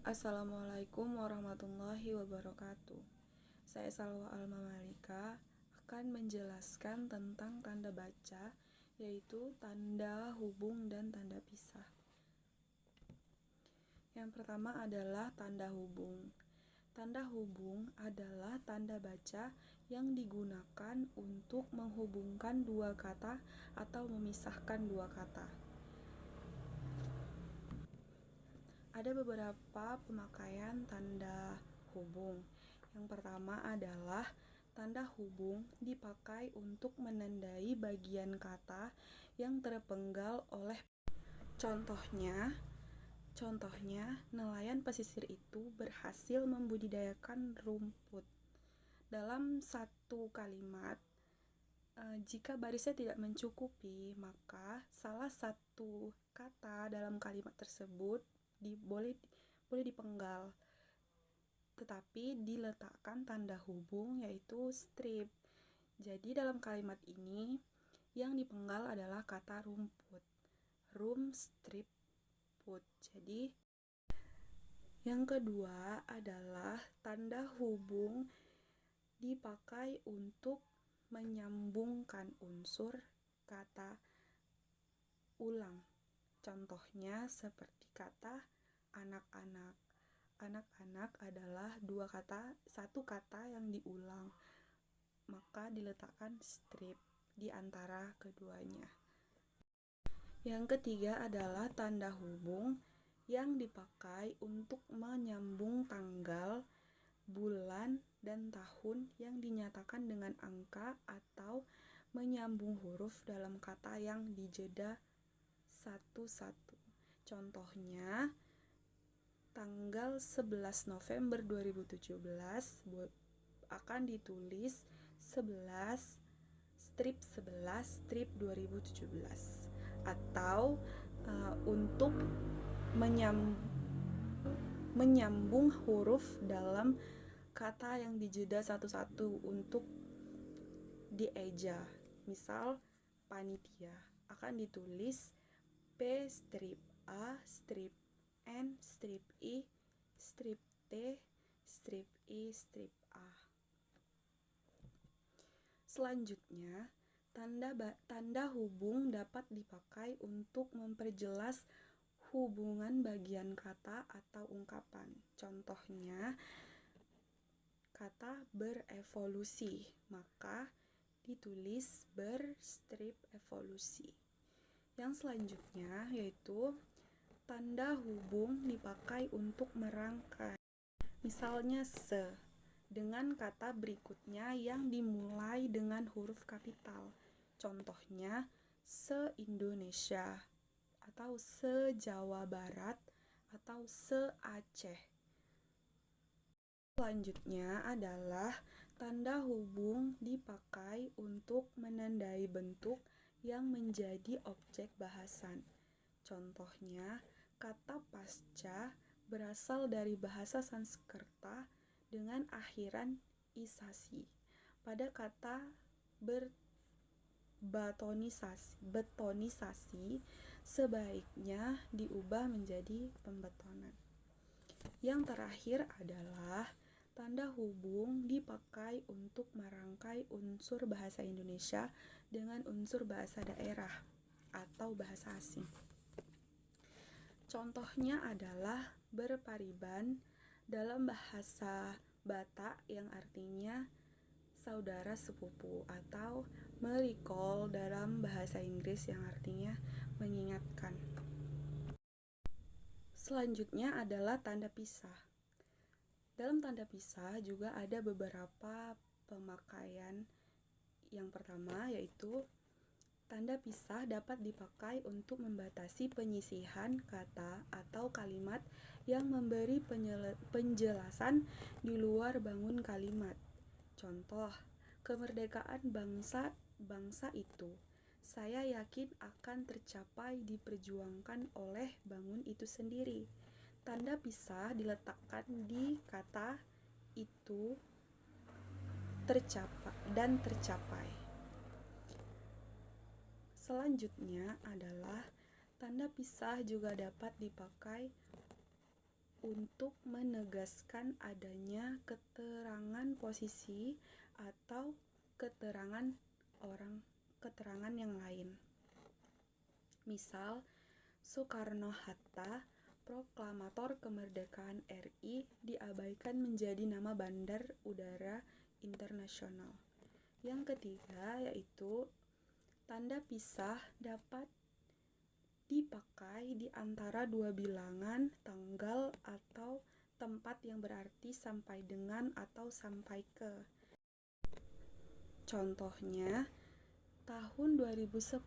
Assalamualaikum warahmatullahi wabarakatuh. Saya Salwa Alma Malika akan menjelaskan tentang tanda baca, yaitu tanda hubung dan tanda pisah. Yang pertama adalah tanda hubung. Tanda hubung adalah tanda baca yang digunakan untuk menghubungkan dua kata atau memisahkan dua kata. Ada beberapa pemakaian tanda hubung. Yang pertama adalah tanda hubung dipakai untuk menandai bagian kata yang terpenggal oleh Contohnya, nelayan pesisir itu berhasil membudidayakan rumput. Dalam satu kalimat, jika barisnya tidak mencukupi, maka salah satu kata dalam kalimat tersebut boleh dipenggal, tetapi diletakkan tanda hubung yaitu strip. Jadi dalam kalimat ini yang dipenggal adalah kata rumput, room strip put. Jadi yang kedua adalah tanda hubung dipakai untuk menyambungkan unsur kata ulang. Contohnya seperti kata anak-anak. Anak-anak adalah satu kata yang diulang, maka diletakkan strip di antara keduanya. Yang ketiga adalah tanda hubung yang dipakai untuk menyambung tanggal, bulan, dan tahun yang dinyatakan dengan angka atau menyambung huruf dalam kata yang dijeda satu-satu. Contohnya, tanggal 11 November 2017 akan ditulis 11 strip 11 strip 2017. Atau untuk menyambung huruf dalam kata yang dijeda satu-satu untuk dieja. Misal panitia akan ditulis P strip A strip N strip I strip T strip I strip A. Selanjutnya, tanda hubung dapat dipakai untuk memperjelas hubungan bagian kata atau ungkapan. Contohnya, kata berevolusi, maka ditulis berstrip evolusi. Yang selanjutnya yaitu tanda hubung dipakai untuk merangkai. Misalnya dengan kata berikutnya yang dimulai dengan huruf kapital. Contohnya se-Indonesia atau se-Jawa Barat atau se-Aceh. Selanjutnya adalah tanda hubung dipakai untuk menandai bentuk yang menjadi objek bahasan. Contohnya, kata pasca berasal dari bahasa Sanskerta dengan akhiran isasi. Pada kata betonisasi sebaiknya diubah menjadi pembetonan. Yang terakhir adalah tanda hubung dipakai untuk merangkai unsur bahasa Indonesia dengan unsur bahasa daerah atau bahasa asing. Contohnya adalah berpariban dalam bahasa Batak yang artinya saudara sepupu, atau merecall dalam bahasa Inggris yang artinya mengingatkan. Selanjutnya adalah tanda pisah. Dalam tanda pisah juga ada beberapa pemakaian. Yang pertama yaitu tanda pisah dapat dipakai untuk membatasi penyisihan kata atau kalimat yang memberi penjelasan di luar bangun kalimat. Contoh, kemerdekaan bangsa itu saya yakin akan tercapai diperjuangkan oleh bangun itu sendiri. Tanda pisah diletakkan di kata itu tercapai. Selanjutnya adalah tanda pisah juga dapat dipakai untuk menegaskan adanya keterangan posisi atau keterangan yang lain. Misal, Soekarno-Hatta, proklamator kemerdekaan RI, diabaikan menjadi nama Bandar Udara Internasional. Yang ketiga yaitu tanda pisah dapat dipakai di antara dua bilangan, tanggal, atau tempat yang berarti sampai dengan atau sampai ke. Contohnya, tahun 2010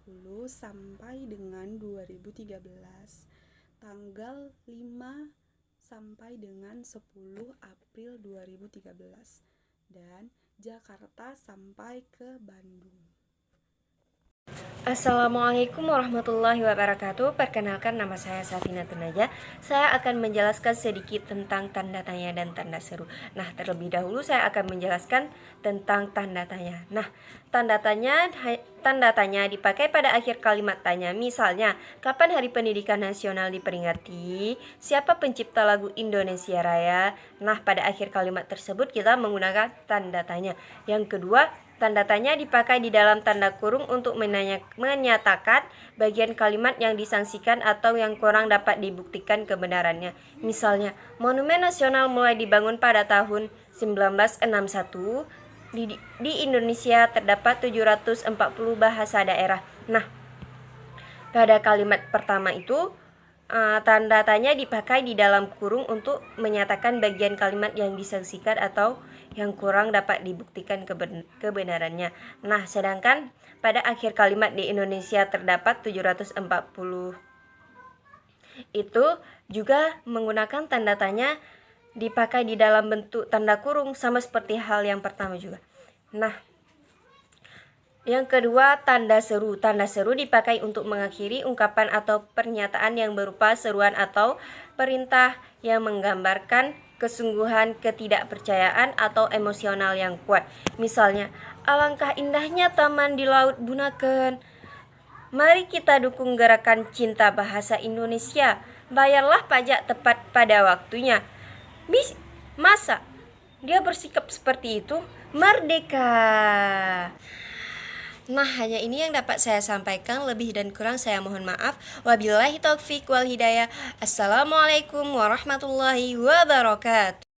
sampai dengan 2013, tanggal 5 sampai dengan 10 April 2013, dan Jakarta sampai ke Bandung. Assalamualaikum warahmatullahi wabarakatuh. Perkenalkan, nama saya Safina Tunaja. Saya akan menjelaskan sedikit tentang tanda tanya dan tanda seru. Nah, terlebih dahulu saya akan menjelaskan tentang tanda tanya. Nah, tanda tanya dipakai pada akhir kalimat tanya. Misalnya, kapan Hari Pendidikan Nasional diperingati? Siapa pencipta lagu Indonesia Raya? Nah, pada akhir kalimat tersebut kita menggunakan tanda tanya. Yang kedua, tanda tanya dipakai di dalam tanda kurung untuk menyatakan bagian kalimat yang disangsikan atau yang kurang dapat dibuktikan kebenarannya. Misalnya, Monumen Nasional mulai dibangun pada tahun 1961. Di Indonesia terdapat 740 bahasa daerah. Nah, pada kalimat pertama itu, tanda tanya dipakai di dalam kurung untuk menyatakan bagian kalimat yang disangsikan atau yang kurang dapat dibuktikan kebenarannya. Nah, sedangkan pada akhir kalimat di Indonesia terdapat 740 itu juga menggunakan tanda tanya dipakai di dalam bentuk tanda kurung, sama seperti hal yang pertama juga. Nah, yang kedua, tanda seru. Tanda seru dipakai untuk mengakhiri ungkapan atau pernyataan yang berupa seruan atau perintah yang menggambarkan kesungguhan, ketidakpercayaan, atau emosional yang kuat. Misalnya, alangkah indahnya taman di Laut Bunaken. Mari kita dukung gerakan cinta bahasa Indonesia. Bayarlah pajak tepat pada waktunya. Masa dia bersikap seperti itu? Merdeka! Nah, hanya ini yang dapat saya sampaikan. Lebih dan kurang saya mohon maaf. Wabillahi taufik wal hidayah. Assalamualaikum warahmatullahi wabarakatuh.